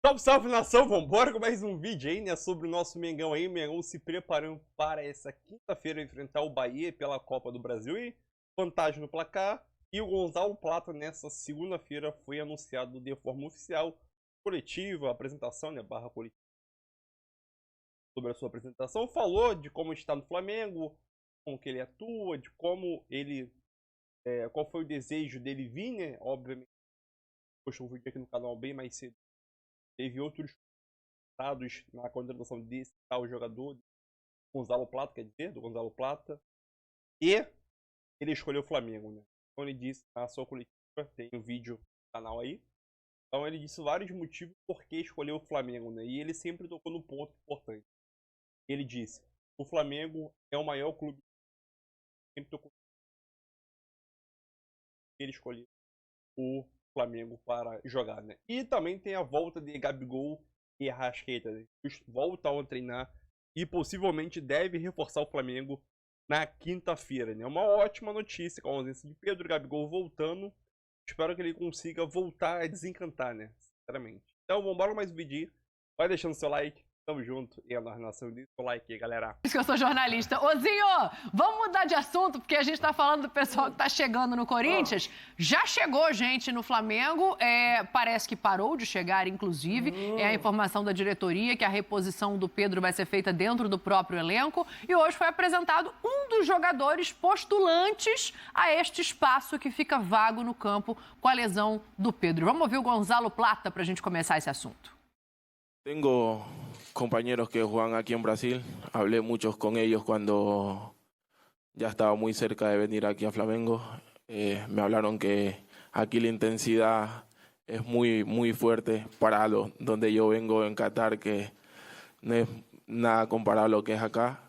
Salve, salve, nação! Vambora com mais um vídeo aí, né, sobre o nosso Mengão aí. O Mengão se preparando para essa quinta-feira enfrentar o Bahia pela Copa do Brasil e vantagem no placar. E o Gonzalo Plata nessa segunda-feira foi anunciado de forma oficial, coletiva, apresentação, né, barra coletiva. Sobre a sua apresentação, falou de como está no Flamengo, como que ele atua, de como ele, qual foi o desejo dele vir, né, obviamente. Postou um vídeo aqui no canal bem mais cedo. Teve outros resultados na contratação desse tal jogador, Gonzalo Plata, quer dizer, do Gonzalo Plata. E ele escolheu o Flamengo, né? Então ele disse na sua coletiva, tem um vídeo no canal aí. Então ele disse vários motivos por que escolheu o Flamengo, né? E ele sempre tocou no ponto importante. Ele disse, o Flamengo é o maior clube. Sempre tocou. Ele escolheu o Flamengo para jogar, né? E também tem a volta de Gabigol e Arrascaeta, né? Voltam a treinar e possivelmente deve reforçar o Flamengo na quinta-feira, né? Uma ótima notícia com a ausência de Pedro Gabigol voltando. Espero que ele consiga voltar a desencantar, né? Sinceramente. Então, vamos embora mais um vídeo. Vai deixando seu like. Tamo junto e a nação disso. O like aí, galera. Isso que eu sou jornalista. Ô, Zinho, vamos mudar de assunto, porque a gente tá falando do pessoal que tá chegando no Corinthians. Já chegou gente no Flamengo, parece que parou de chegar, inclusive. É a informação da diretoria que a reposição do Pedro vai ser feita dentro do próprio elenco. E hoje foi apresentado um dos jogadores postulantes a este espaço que fica vago no campo com a lesão do Pedro. Vamos ouvir o Gonzalo Plata pra gente começar esse assunto. Tengo compañeros que juegan aquí en Brasil, hablé muchos con ellos cuando ya estaba muy cerca de venir aquí a Flamengo. Me hablaron que aquí la intensidad es muy fuerte para donde yo vengo en Qatar, que no es nada comparado a lo que es acá.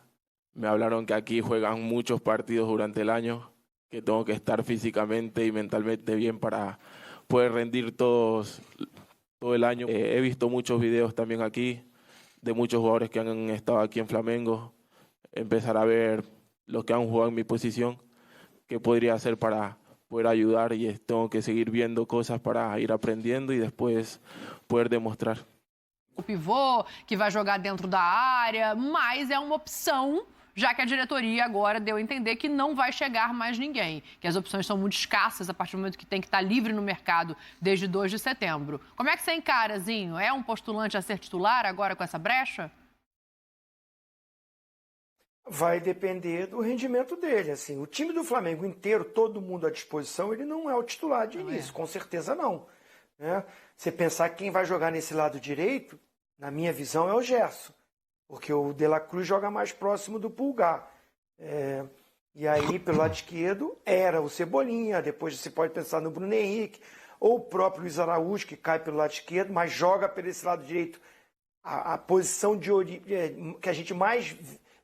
Me hablaron que aquí juegan muchos partidos durante el año, que tengo que estar físicamente y mentalmente bien para poder rendir todo el año. He visto muchos videos también aquí de muchos jugadores que han estado aquí en Flamengo, empezar a ver los que han jugado en mi posición, qué podría hacer para poder ayudar, y tengo que seguir viendo cosas para ir aprendiendo y después poder demostrar. O pivô que vai jogar dentro da área, mas é uma opção, já que a diretoria agora deu a entender que não vai chegar mais ninguém, que as opções são muito escassas a partir do momento que tem que estar livre no mercado desde 2 de setembro. Como é que você encara, Zinho? É um postulante a ser titular agora com essa brecha? Vai depender do rendimento dele. Assim, o time do Flamengo inteiro, todo mundo à disposição, ele não é o titular de início, com certeza não. Né? Você pensar que quem vai jogar nesse lado direito, na minha visão, é o Gerson. Porque o De La Cruz joga mais próximo do Pulgar. E aí, pelo lado esquerdo, era o Cebolinha. Depois você pode pensar no Bruno Henrique. Ou o próprio Luiz Araújo, que cai pelo lado esquerdo, mas joga pelo esse lado direito. A posição que a gente mais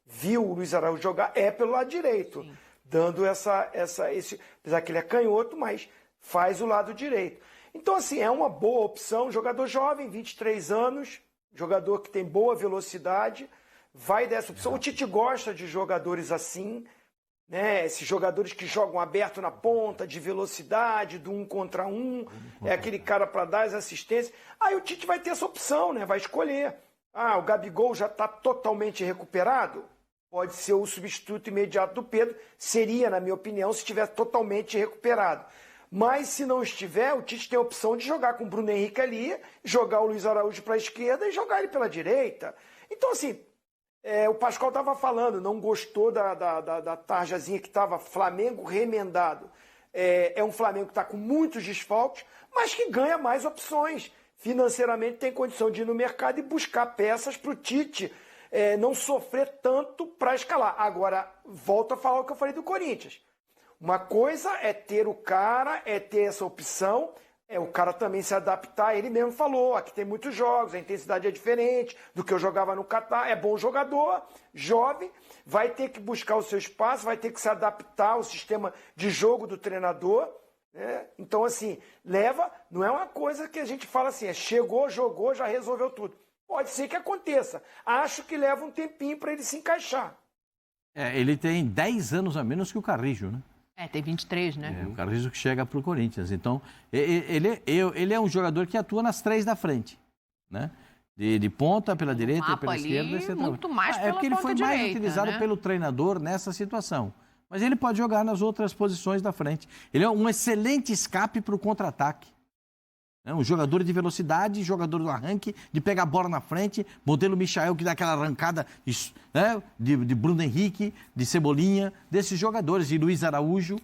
viu o Luiz Araújo jogar é pelo lado direito. Sim. Dando esse... Apesar que ele é canhoto, mas faz o lado direito. Então, assim, é uma boa opção. Jogador jovem, 23 anos... Jogador que tem boa velocidade, vai dessa opção. O Tite gosta de jogadores assim, né? Esses jogadores que jogam aberto na ponta, de velocidade, do 1 contra 1, é aquele cara para dar as assistências. Aí o Tite vai ter essa opção, né? Vai escolher. O Gabigol já está totalmente recuperado? Pode ser o substituto imediato do Pedro. Seria, na minha opinião, se estivesse totalmente recuperado. Mas se não estiver, o Tite tem a opção de jogar com o Bruno Henrique ali, jogar o Luiz Araújo para a esquerda e jogar ele pela direita. Então, assim, o Pascoal estava falando, não gostou da tarjazinha que estava Flamengo remendado. É um Flamengo que está com muitos desfalques, mas que ganha mais opções. Financeiramente tem condição de ir no mercado e buscar peças para o Tite não sofrer tanto para escalar. Agora, volto a falar o que eu falei do Corinthians. Uma coisa é ter o cara, é ter essa opção, o cara também se adaptar. Ele mesmo falou, aqui tem muitos jogos, a intensidade é diferente do que eu jogava no Catar. É bom jogador, jovem, vai ter que buscar o seu espaço, vai ter que se adaptar ao sistema de jogo do treinador. Né? Então, assim, não é uma coisa que a gente fala assim, chegou, jogou, já resolveu tudo. Pode ser que aconteça. Acho que leva um tempinho para ele se encaixar. Ele tem 10 anos a menos que o Carrijo, né? Tem 23, né? O Carrizo que chega para o Corinthians. Então, ele é um jogador que atua nas 3 da frente. né? De ponta pela direita e pela ali, esquerda. Central. muito mais É pela porque ele foi ponta mais direita, utilizado né? pelo treinador nessa situação. Mas ele pode jogar nas outras posições da frente. Ele é um excelente escape para o contra-ataque. É um jogador de velocidade, jogador do arranque, de pegar a bola na frente, modelo Michael, que dá aquela arrancada, né, de Bruno Henrique, de Cebolinha, desses jogadores, de Luiz Araújo.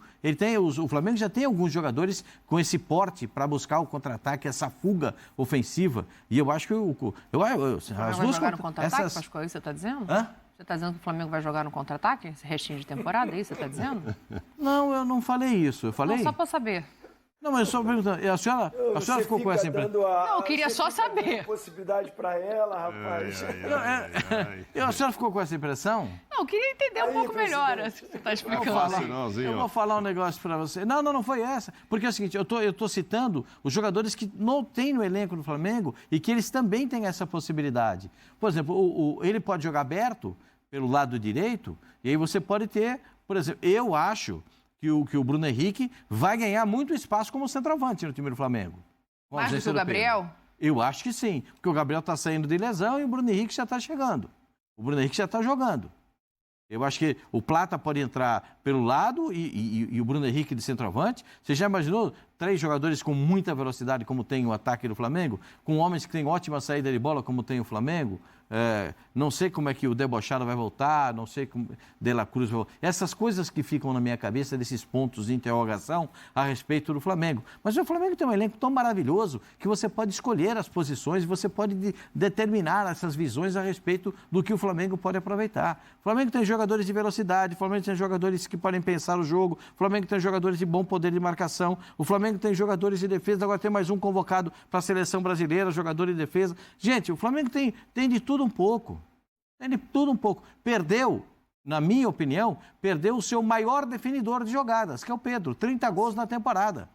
O Flamengo já tem alguns jogadores com esse porte para buscar o contra-ataque, essa fuga ofensiva. E eu acho que Vai jogar no contra-ataque, Pascoal, é isso que você está dizendo? Hã? Você está dizendo que o Flamengo vai jogar no contra-ataque, esse restinho de temporada, é isso que você está dizendo? Não, eu não falei isso. Eu falei... Não, só para saber. Não, mas só perguntando. A senhora ficou com essa impressão? Não, eu queria só saber. Possibilidade para ela, rapaz. A senhora ficou com essa impressão? Não, eu queria entender um pouco melhor o que você está explicando. Eu vou falar um negócio para você. Não foi essa. Porque é o seguinte, eu estou citando os jogadores que não tem no elenco do Flamengo e que eles também têm essa possibilidade. Por exemplo, ele pode jogar aberto pelo lado direito e aí você pode ter, por exemplo, eu acho que o Bruno Henrique vai ganhar muito espaço como centroavante no time do Flamengo. Mais do que o Gabriel? Eu acho que sim, porque o Gabriel está saindo de lesão e o Bruno Henrique já está chegando. O Bruno Henrique já está jogando. Eu acho que o Plata pode entrar pelo lado e o Bruno Henrique de centroavante. Você já imaginou 3 jogadores com muita velocidade, como tem o ataque do Flamengo? Com homens que têm ótima saída de bola, como tem o Flamengo? Não sei como é que o Debochado vai voltar, não sei como De La Cruz vai voltar. Essas coisas que ficam na minha cabeça, desses pontos de interrogação a respeito do Flamengo. Mas o Flamengo tem um elenco tão maravilhoso que você pode escolher as posições, você pode determinar essas visões a respeito do que o Flamengo pode aproveitar. O Flamengo tem jogadores de velocidade, o Flamengo tem jogadores que podem pensar o jogo, o Flamengo tem jogadores de bom poder de marcação, o Flamengo tem jogadores de defesa, agora tem mais um convocado para a seleção brasileira, jogador de defesa. Gente, o Flamengo tem de tudo um pouco. Tem de tudo um pouco. Perdeu, na minha opinião, perdeu o seu maior definidor de jogadas, que é o Pedro. 30 gols na temporada.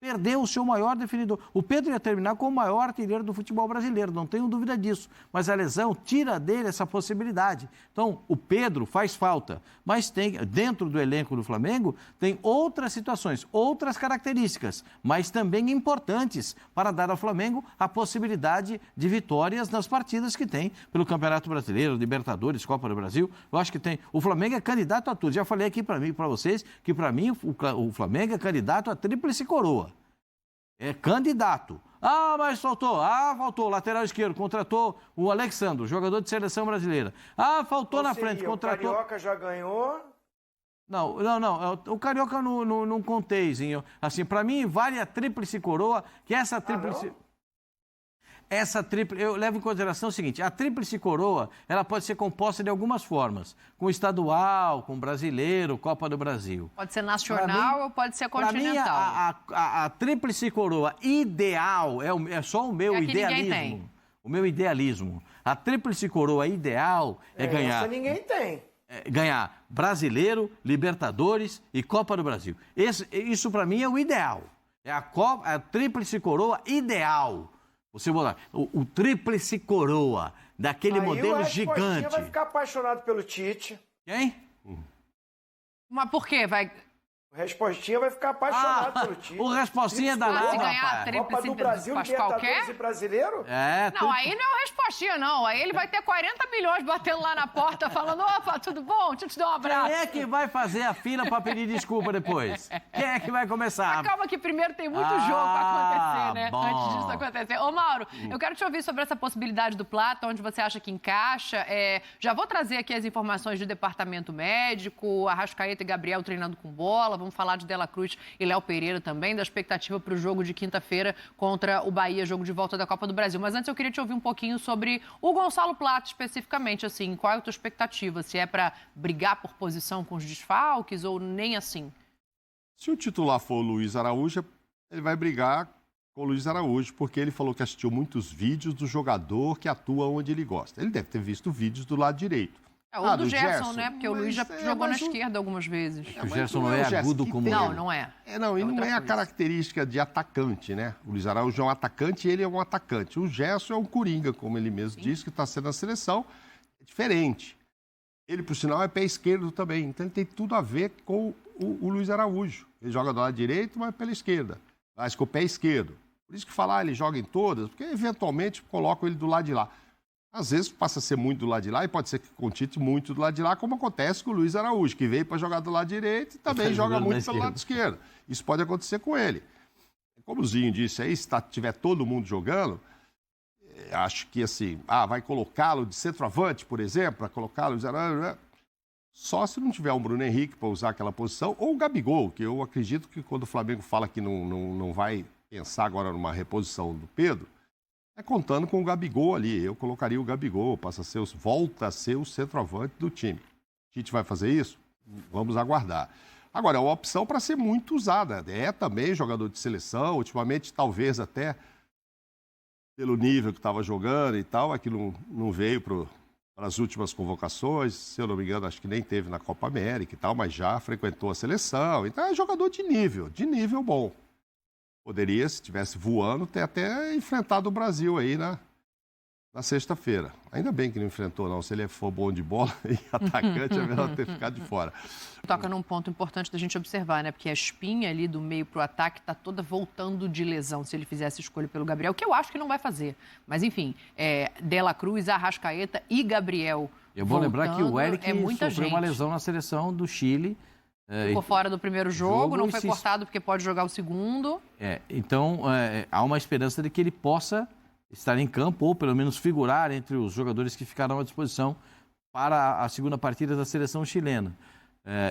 Perdeu o seu maior definidor. O Pedro ia terminar como o maior artilheiro do futebol brasileiro, não tenho dúvida disso. Mas a lesão tira dele essa possibilidade. Então, o Pedro faz falta. Mas tem, dentro do elenco do Flamengo, tem outras situações, outras características, mas também importantes para dar ao Flamengo a possibilidade de vitórias nas partidas que tem pelo Campeonato Brasileiro, Libertadores, Copa do Brasil. Eu acho que tem. O Flamengo é candidato a tudo. Já falei aqui para vocês que, para mim, o Flamengo é candidato a tríplice coroa. É candidato. Mas faltou. Faltou. Lateral esquerdo. Contratou o Alexandre, jogador de seleção brasileira. Faltou na frente. Contratou. O Carioca já ganhou? Não. O Carioca não contei, Zinho. Assim, para mim, vale a tríplice coroa, que essa tríplice... Eu levo em consideração o seguinte, a tríplice coroa, ela pode ser composta de algumas formas, com estadual, com brasileiro, Copa do Brasil. Pode ser nacional ou pode ser continental. Para mim, a tríplice coroa ideal, é só o meu idealismo. O meu idealismo. A tríplice coroa ideal é ganhar... Essa ninguém tem. Ganhar Brasileiro, Libertadores e Copa do Brasil. Isso para mim é o ideal. É a tríplice coroa ideal. Você botar o tríplice coroa, daquele modelo gigante. Vai ficar apaixonado pelo Tite. Quem? Mas por quê? O Respostinha vai ficar apaixonado pelo Tite. O Respostinha é danado, se ganhar a rapaz. tríplice Copa do Brasil, Libertadores e Brasileiro? Não, aí não é o Respostinha, não. Aí ele vai ter 40 milhões batendo lá na porta, falando, opa, tudo bom? Deixa eu te dar um abraço. Quem é que vai fazer a fila para pedir desculpa depois? Quem é que vai começar? Mas calma que primeiro tem muito jogo pra acontecer, né? Bom. Antes disso acontecer. Ô, Mauro, eu quero te ouvir sobre essa possibilidade do Plata, onde você acha que encaixa. Já vou trazer aqui as informações do departamento médico, Arrascaeta e Gabriel treinando com bola, vamos falar de De La Cruz e Léo Pereira também, da expectativa para o jogo de quinta-feira contra o Bahia, jogo de volta da Copa do Brasil. Mas antes eu queria te ouvir um pouquinho sobre o Gonçalo Plata, especificamente, assim, qual é a tua expectativa? Se é para brigar por posição com os desfalques ou nem assim? Se o titular for o Luiz Araújo, ele vai brigar com o Luiz Araújo, porque ele falou que assistiu muitos vídeos do jogador que atua onde ele gosta. Ele deve ter visto vídeos do lado direito. Ou do Gerson, né? Porque o Luiz já jogou na esquerda algumas vezes. O Gerson não é agudo como ele. Não é. E não é a característica de atacante, né? O Luiz Araújo é um atacante e ele é um atacante. O Gerson é um coringa, como ele mesmo disse, que está sendo na seleção. É diferente. Ele, por sinal, é pé esquerdo também. Então, ele tem tudo a ver com o Luiz Araújo. Ele joga do lado direito, mas pela esquerda. Mas com o pé esquerdo. Por isso que falar ele joga em todas, porque eventualmente colocam ele do lado de lá. Às vezes passa a ser muito do lado de lá e pode ser que com o Tite muito do lado de lá, como acontece com o Luiz Araújo, que veio para jogar do lado direito e também joga muito pelo lado esquerdo. Isso pode acontecer com ele. Como o Zinho disse aí, se tiver todo mundo jogando, acho que assim, vai colocá-lo de centroavante, por exemplo, para colocá-lo... Só se não tiver um Bruno Henrique para usar aquela posição, ou o Gabigol, que eu acredito que quando o Flamengo fala que não vai pensar agora numa reposição do Pedro, é contando com o Gabigol ali. Eu colocaria o Gabigol, volta a ser o centroavante do time. A gente vai fazer isso? Vamos aguardar. Agora, é uma opção para ser muito usada. É também jogador de seleção, ultimamente talvez até pelo nível que estava jogando e tal, aquilo não veio para as últimas convocações, se eu não me engano, acho que nem teve na Copa América e tal, mas já frequentou a seleção. Então é jogador de nível bom. Poderia, se estivesse voando, ter até enfrentado o Brasil aí na sexta-feira. Ainda bem que não enfrentou, não. Se ele for bom de bola e atacante, é melhor ter ficado de fora. Toca num ponto importante da gente observar, né? Porque a espinha ali do meio pro ataque está toda voltando de lesão, se ele fizesse escolha pelo Gabriel, que eu acho que não vai fazer. Mas, enfim, De La Cruz, Arrascaeta e Gabriel Eu vou lembrar que o Eric sofreu gente. uma lesão na seleção do Chile. Ficou fora do primeiro jogo, não foi cortado porque pode jogar o segundo. Então, há uma esperança de que ele possa estar em campo ou pelo menos figurar entre os jogadores que ficarão à disposição para a segunda partida da seleção chilena.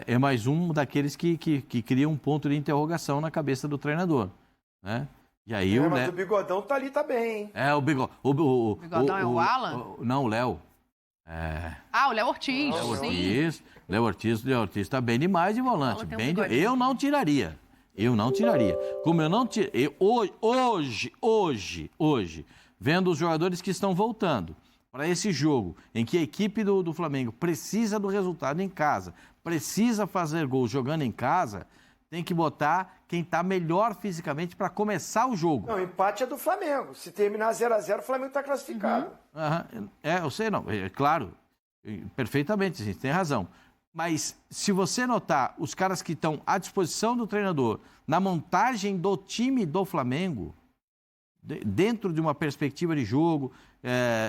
É mais um daqueles que cria um ponto de interrogação na cabeça do treinador, né? E aí mas o Bigodão tá ali também, hein? O Bigodão. O Bigodão é o Alan? Não, o Léo. O Léo Ortiz, sim. Léo Ortiz está bem demais de volante. Eu não tiraria. Como eu não tirei. Hoje, vendo os jogadores que estão voltando para esse jogo, em que a equipe do Flamengo precisa do resultado em casa, precisa fazer gol jogando em casa, tem que botar quem está melhor fisicamente para começar o jogo. Não, o empate é do Flamengo. Se terminar 0-0, o Flamengo está classificado. Eu sei, não. É claro, perfeitamente, gente, tem razão. Mas se você notar os caras que estão à disposição do treinador na montagem do time do Flamengo, dentro de uma perspectiva de jogo,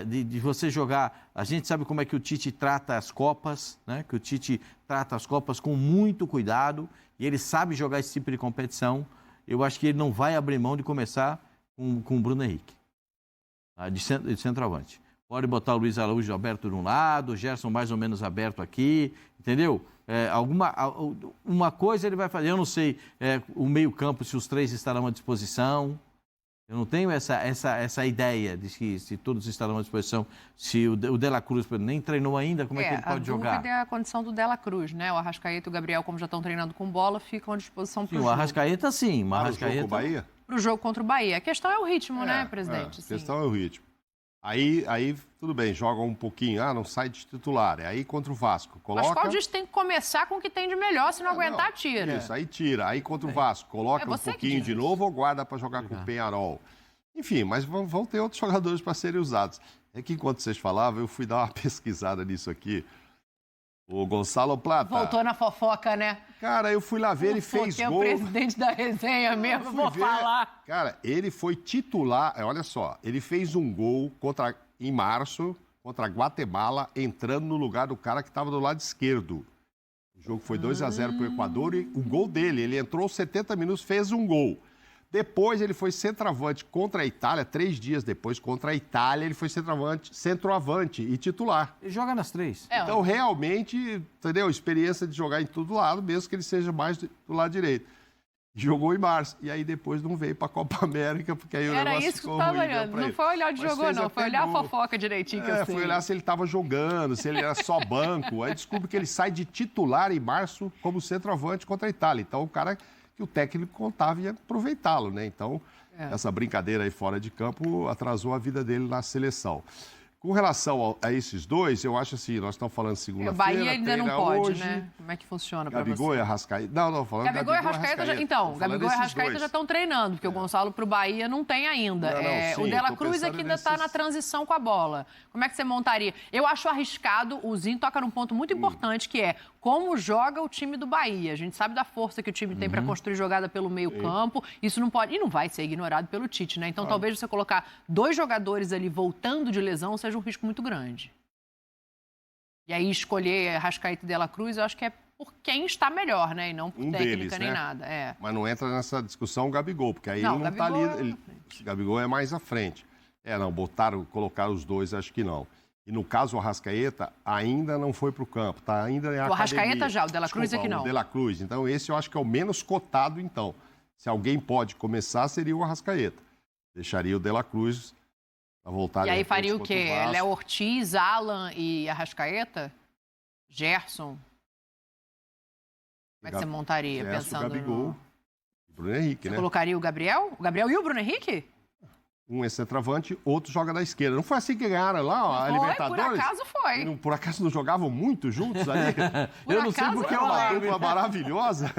de você jogar... A gente sabe como é que o Tite trata as Copas, né? Que o Tite trata as Copas com muito cuidado e ele sabe jogar esse tipo de competição. Eu acho que ele não vai abrir mão de começar com o Bruno Henrique, de centroavante. Pode botar o Luiz Araújo aberto de um lado, o Gerson mais ou menos aberto aqui, entendeu? Uma coisa ele vai fazer, eu não sei, o meio-campo, se os três estarão à disposição. Eu não tenho essa ideia de que se todos estarão à disposição, se o De La Cruz nem treinou ainda, como é que ele pode jogar? A dúvida é a condição do De La Cruz, né? O Arrascaeta e o Gabriel, como já estão treinando com bola, ficam à disposição para o jogo. O Arrascaeta, sim. Para o jogo com o Bahia? Para o jogo contra o Bahia. A questão é o ritmo, né, presidente? A questão é o ritmo. Aí, tudo bem, joga um pouquinho, não sai de titular. Aí contra o Vasco, coloca... Mas Claudio tem que começar com o que tem de melhor, se não aguentar, tira. Isso, aí tira. Aí contra o Vasco, coloca um pouquinho de novo ou guarda para jogar com o Peñarol. Enfim, mas vão ter outros jogadores para serem usados. É que enquanto vocês falavam, eu fui dar uma pesquisada nisso aqui. O Gonçalo Plata... Voltou na fofoca, né? Cara, eu fui lá ver, ele fez gol... o presidente da resenha mesmo, vou falar. Cara, ele foi titular... Olha só, ele fez um gol em março contra a Guatemala, entrando no lugar do cara que estava do lado esquerdo. O jogo foi 2-0 para o Equador e o gol dele, ele entrou 70 minutos, fez um gol. Depois ele foi centroavante contra a Itália, 3 dias depois, contra a Itália, ele foi centroavante e titular. Ele joga nas 3. Então, realmente, entendeu? Experiência de jogar em todo lado, mesmo que ele seja mais do lado direito. Jogou em março. E aí depois não veio para a Copa América, porque aí o negócio ficou ruim. Era isso que eu estava olhando. Não foi olhar de jogou, não. Foi olhar a fofoca direitinho que eu sei. Foi olhar se ele estava jogando, se ele era só banco. Aí descobre que ele sai de titular em março como centroavante contra a Itália. Então, o cara... que o técnico contava e ia aproveitá-lo, né? Então, essa brincadeira aí fora de campo atrasou a vida dele na seleção. Com relação a esses dois, eu acho assim, nós estamos falando segunda-feira, o Bahia ainda não pode, hoje, né? Como é que funciona para você? Gabigol e Arrascaeta. Não, falando Gabigol e Arrascaeta Gabigol e Arrascaeta já estão treinando, porque o Gonçalo para o Bahia não tem ainda. Sim, o De La Cruz é que ainda está na transição com a bola. Como é que você montaria? Eu acho arriscado, o Zinho toca num ponto muito importante, que é como joga o time do Bahia. A gente sabe da força que o time tem para construir jogada pelo meio-campo. Isso não pode, e não vai ser ignorado pelo Tite, né? Então, talvez você colocar 2 jogadores ali voltando de lesão seja um risco muito grande. E aí, escolher Arrascaeta e De La Cruz, eu acho que é por quem está melhor, né? E não por técnica deles, nem né? nada. É. Mas não entra nessa discussão o Gabigol, porque aí Não, ele não está Gabigol ali. O Gabigol é mais à frente. Não, colocaram os dois, acho que não. E no caso, o Arrascaeta ainda não foi para o campo, tá ainda em academia. O Arrascaeta já, o De La Cruz é que não. O De La Cruz. Então, esse eu acho que é o menos cotado, então. Se alguém pode começar, seria o Arrascaeta. Deixaria o De La Cruz para voltar. E aí faria o quê? Léo Ortiz, Alan e Arrascaeta? Gerson? Como é que você montaria, Gerson, pensando Gabigol, no... Bruno Henrique, Você né? colocaria o Gabriel? O Gabriel e o Bruno Henrique? Um é centroavante, outro joga na esquerda. Não foi assim que ganharam lá, ó, a Libertadores? Por acaso foi. Por acaso não jogavam muito juntos ali? Eu não sei porque é uma dupla maravilhosa.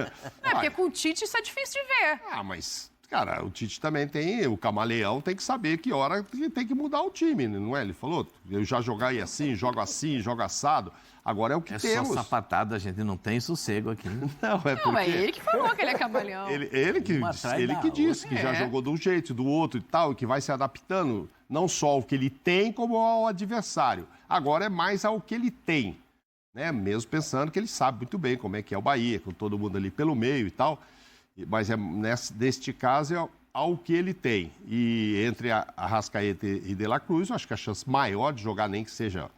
Não, porque com o Tite isso é difícil de ver. Mas, cara, o Tite também tem, o camaleão tem que saber que hora que tem que mudar o time, não é? Ele falou, eu já joguei assim, jogo assado. Agora é o que temos. É só sapatada, a gente não tem sossego aqui. Não, é porque... Não, é ele que falou que ele é camaleão. Ele que disse que já jogou de um jeito, do outro e tal, e que vai se adaptando não só ao que ele tem, como ao adversário. Agora é mais ao que ele tem, né? Mesmo pensando que ele sabe muito bem como é que é o Bahia, com todo mundo ali pelo meio e tal. Mas neste caso é ao que ele tem. E entre Arrascaeta e De La Cruz, eu acho que a chance maior de jogar, nem que seja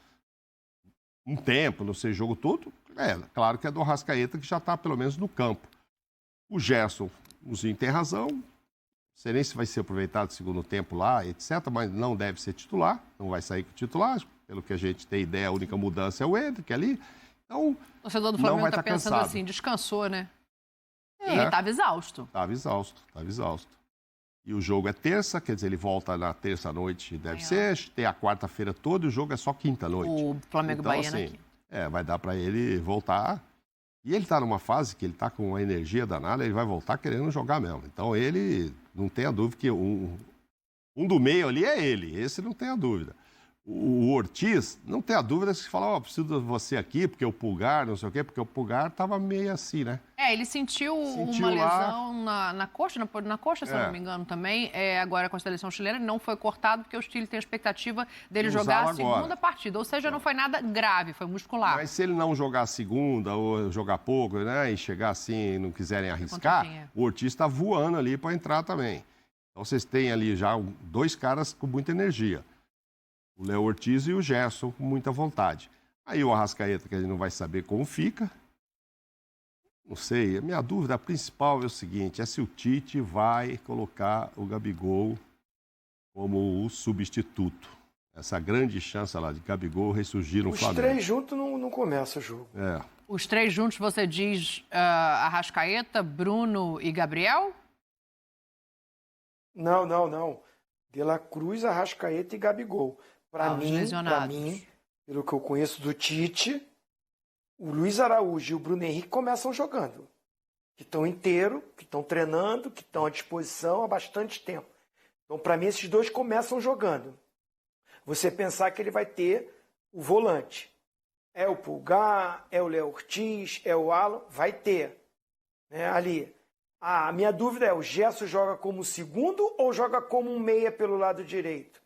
um tempo, não sei, jogo todo, claro que é do Arrascaeta, que já está pelo menos no campo. O Gerson, o Zinho tem razão, não sei nem se vai ser aproveitado no segundo tempo lá, etc., mas não deve ser titular, não vai sair com titular, pelo que a gente tem ideia, a única mudança é o Hendrick ali. Então, o torcedor do Flamengo está pensando cansado. Assim, descansou, né? Ele estava exausto. Estava exausto. E o jogo é terça, quer dizer, ele volta na terça-noite, deve ser, tem a quarta-feira toda e o jogo é só quinta-noite. O Flamengo então, Bahia assim, aqui. Vai dar para ele voltar. E ele está numa fase que ele está com uma energia danada, ele vai voltar querendo jogar mesmo. Então ele, não tenha dúvida que um do meio ali é ele, esse não tem a dúvida. O Ortiz, não tem a dúvida que se fala, preciso de você aqui, porque o Pulgar, não sei o quê, porque o Pulgar estava meio assim, né? Ele sentiu uma lesão na coxa, na coxa, se eu não me engano, também. Agora com a seleção chilena, ele não foi cortado, porque o Chile tem a expectativa dele jogar a segunda partida. Ou seja, não foi nada grave, foi muscular. Mas se ele não jogar a segunda, ou jogar pouco, né, e chegar assim e não quiserem arriscar, o Ortiz está voando ali para entrar também. Então vocês têm ali já 2 caras com muita energia. O Léo Ortiz e o Gerson com muita vontade. Aí o Arrascaeta, que a gente não vai saber como fica. Não sei, a minha dúvida principal é o seguinte, é se o Tite vai colocar o Gabigol como o substituto. Essa grande chance lá de Gabigol ressurgir no Flamengo. Os 3 juntos não começa o jogo. Os 3 juntos, você diz Arrascaeta, Bruno e Gabriel? Não. De La Cruz, Arrascaeta e Gabigol. Para mim, pelo que eu conheço do Tite, o Luiz Araújo e o Bruno Henrique começam jogando. Que estão inteiros, que estão treinando, que estão à disposição há bastante tempo. Então, para mim, esses 2 começam jogando. Você pensar que ele vai ter o volante. É o Pulgar, é o Léo Ortiz, é o Alan, vai ter. Ali. A minha dúvida é, o Gerson joga como segundo ou joga como um meia pelo lado direito?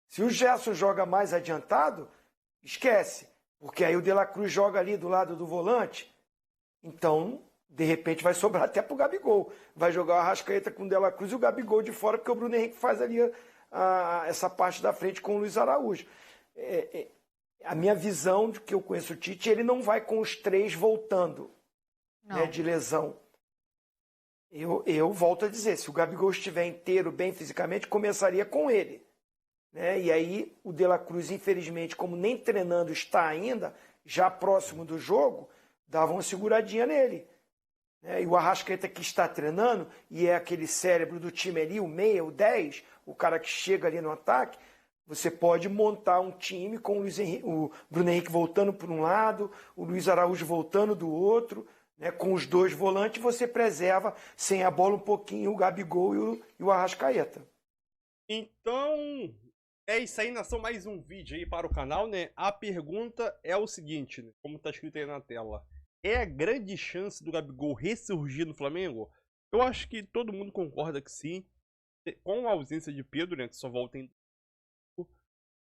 Se o Gerson joga mais adiantado, esquece. Porque aí o De La Cruz joga ali do lado do volante. Então, de repente, vai sobrar até pro Gabigol. Vai jogar o Arrascaeta com o De La Cruz e o Gabigol de fora, porque o Bruno Henrique faz ali essa parte da frente com o Luiz Araújo. A minha visão, de que eu conheço o Tite, ele não vai com os 3 voltando de lesão. Eu volto a dizer, se o Gabigol estiver inteiro, bem fisicamente, começaria com ele. E aí o De La Cruz, infelizmente, como nem treinando está ainda, já próximo do jogo, dava uma seguradinha nele. E o Arrascaeta que está treinando, e é aquele cérebro do time ali, o meia, o 10, o cara que chega ali no ataque, você pode montar um time com o Bruno Henrique voltando por um lado, o Luiz Araújo voltando do outro, com os 2 volantes, você preserva, sem a bola um pouquinho, o Gabigol e o Arrascaeta. Então, É isso aí, nação, mais um vídeo aí para o canal, né? A pergunta é o seguinte, né? Como tá escrito aí na tela. É a grande chance do Gabigol ressurgir no Flamengo? Eu acho que todo mundo concorda que sim. Com a ausência de Pedro, né? Que só volta em...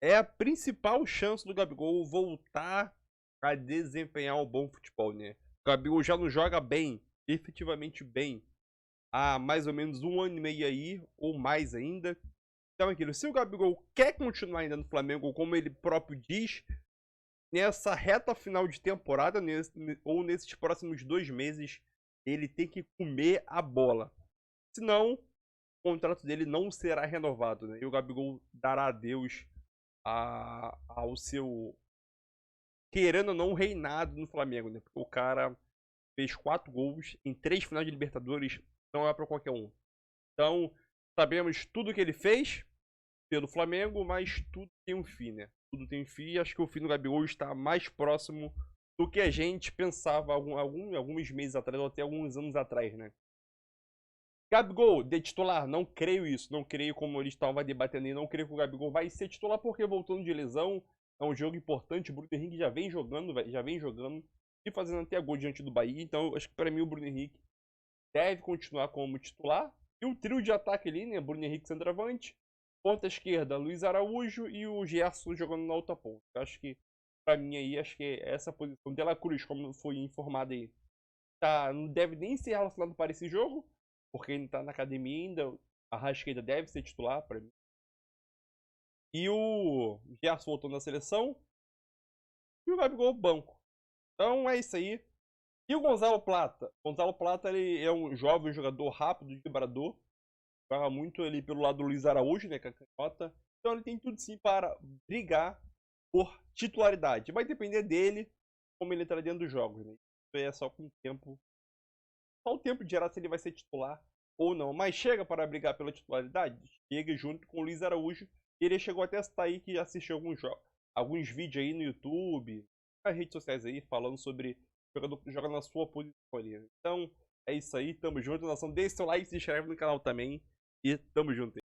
É a principal chance do Gabigol voltar a desempenhar um bom futebol, né? O Gabigol já não joga bem, efetivamente bem, há mais ou menos 1 ano e meio aí, ou mais ainda. Então, aquilo, se o Gabigol quer continuar ainda no Flamengo, como ele próprio diz, nessa reta final de temporada, ou nesses próximos 2 meses, ele tem que comer a bola. Senão, o contrato dele não será renovado, né? E o Gabigol dará adeus ao seu, querendo ou não, reinado no Flamengo, né? Porque o cara fez 4 gols em 3 finais de Libertadores, não é para qualquer um. Então, sabemos tudo que ele fez pelo Flamengo, mas tudo tem um fim, né? Tudo tem um fim, e acho que o fim do Gabigol está mais próximo do que a gente pensava alguns meses atrás, ou até alguns anos atrás, né? Gabigol, de titular, não creio isso, não creio como eles estavam debatendo aí, não creio que o Gabigol vai ser titular, porque voltando de lesão, é um jogo importante, o Bruno Henrique já vem jogando e fazendo até gol diante do Bahia, então acho que para mim o Bruno Henrique deve continuar como titular. E o trio de ataque ali, né? Bruno Henrique centroavante, ponta esquerda, Luiz Araújo e o Gerson jogando na outra ponta. Eu acho que, pra mim aí, acho que essa posição de La Cruz, como foi informado aí, não deve nem ser relacionado para esse jogo, porque ele tá na academia ainda. A Arrascaeta deve ser titular pra mim. E o Gerson voltou na seleção. E o Gabigol banco. Então é isso aí. E o Gonzalo Plata? O Gonzalo Plata, ele é um jovem jogador rápido, vibrador. Joga muito ali pelo lado do Luiz Araújo, né, que é a canhota. Então ele tem tudo sim para brigar por titularidade. Vai depender dele, como ele entra dentro dos jogos, né? Isso é só com o tempo. Só o tempo dirá se ele vai ser titular ou não. Mas chega para brigar pela titularidade? Chega junto com o Luiz Araújo. Ele chegou até a estar aí que assistiu alguns vídeos aí no YouTube, nas redes sociais aí, falando sobre jogador que joga na sua posição ali. Então, é isso aí, tamo junto, nação. Deixe seu like, se inscreve no canal também e tamo junto.